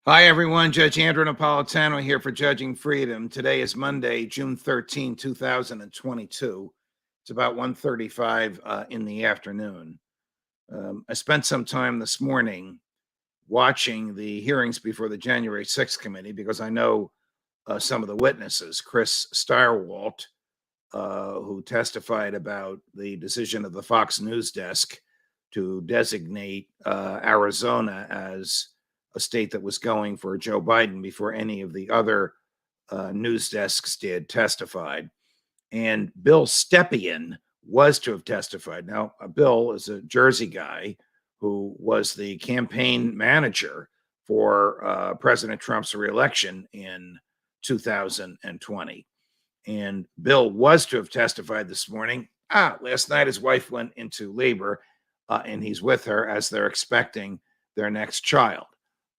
Hi, everyone. Judge Andrew Napolitano here for Judging Freedom. Today is Monday, June 13, 2022. It's about 1:35 in the afternoon. I spent some time this morning watching the hearings before the January 6th committee because I know some of the witnesses. Chris Stirewalt, who testified about the decision of the Fox News desk to designate Arizona as a state that was going for Joe Biden before any of the other news desks did, testified. And Bill Stepien was to have testified. Now, Bill is a Jersey guy who was the campaign manager for President Trump's reelection in 2020. And Bill was to have testified this morning. Last night his wife went into labor, and he's with her as they're expecting their next child.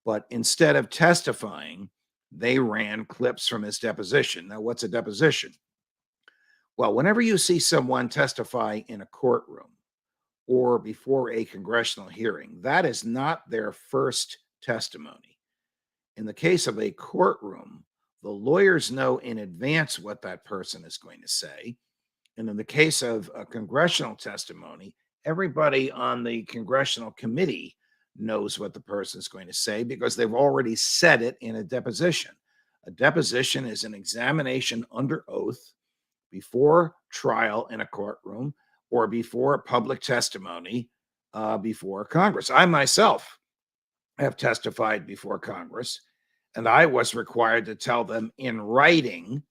But instead of testifying, they ran clips from his deposition. Now, what's a deposition? Well, whenever you see someone testify in a courtroom or before a congressional hearing, that is not their first testimony. In the case of a courtroom, the lawyers know in advance what that person is going to say. And in the case of a congressional testimony, everybody on the congressional committee knows what the person is going to say because they've already said it in a deposition. A deposition is an examination under oath before trial in a courtroom or before public testimony before Congress. I myself have testified before Congress, and I was required to tell them in writing,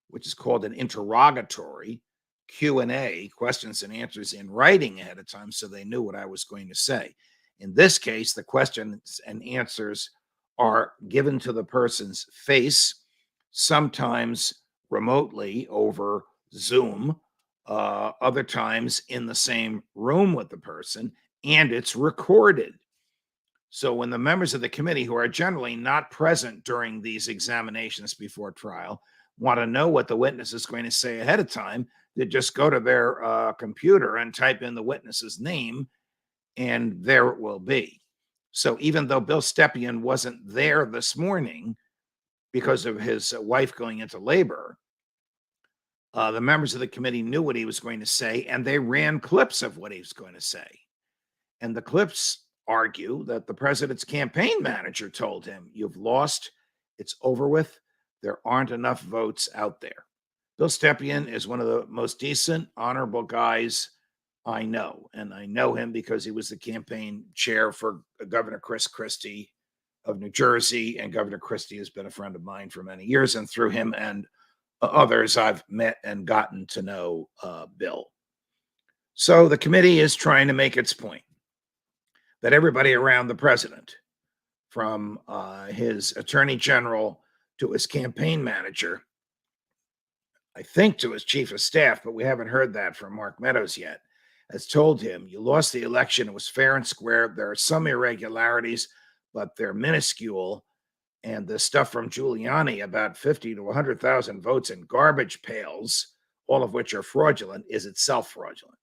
which is called an interrogatory, Q&A, questions and answers in writing ahead of time, so they knew what I was going to say. In this case, the questions and answers are given to the person's face, sometimes remotely over Zoom, other times in the same room with the person, and it's recorded. So when the members of the committee, who are generally not present during these examinations before trial, want to know what the witness is going to say ahead of time, they just go to their computer and type in the witness's name, and there it will be. So even though Bill Stepien wasn't there this morning because of his wife going into labor, the members of the committee knew what he was going to say, and they ran clips of what he was going to say. And the clips argue that the president's campaign manager told him, "You've lost, it's over with, there aren't enough votes out there." Bill Stepien is one of the most decent, honorable guys I know. And I know him because he was the campaign chair for Governor Chris Christie of New Jersey. And Governor Christie has been a friend of mine for many years. And through him and others, I've met and gotten to know Bill. So the committee is trying to make its point that everybody around the president, from his attorney general to his campaign manager, I think to his chief of staff, but we haven't heard that from Mark Meadows yet, has told him, "You lost the election. It was fair and square. There are some irregularities, but they're minuscule. And the stuff from Giuliani about 50 to 100,000 votes in garbage pails, all of which are fraudulent, is itself fraudulent."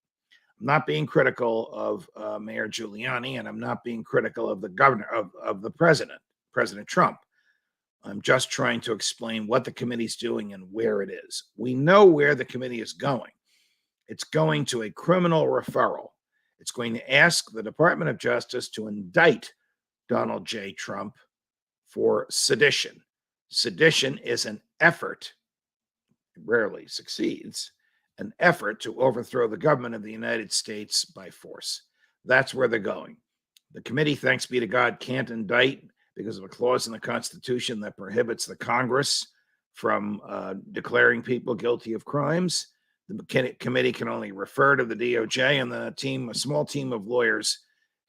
I'm not being critical of Mayor Giuliani, and I'm not being critical of the governor, of the president, President Trump. I'm just trying to explain what the committee's doing and where it is. We know where the committee is going. It's going to a criminal referral. It's going to ask the Department of Justice to indict Donald J. Trump for sedition. Sedition is an effort, it rarely succeeds, an effort to overthrow the government of the United States by force. That's where they're going. The committee, thanks be to God, can't indict because of a clause in the Constitution that prohibits the Congress from declaring people guilty of crimes. The committee can only refer to the DOJ, and the team, a small team of lawyers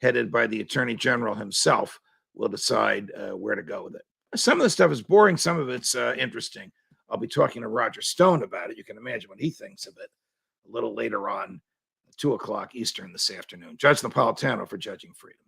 headed by the Attorney General himself, will decide where to go with it. Some of the stuff is boring. Some of it's interesting. I'll be talking to Roger Stone about it. You can imagine what he thinks of it a little later on, 2 o'clock Eastern this afternoon. Judge Napolitano for Judging Freedom.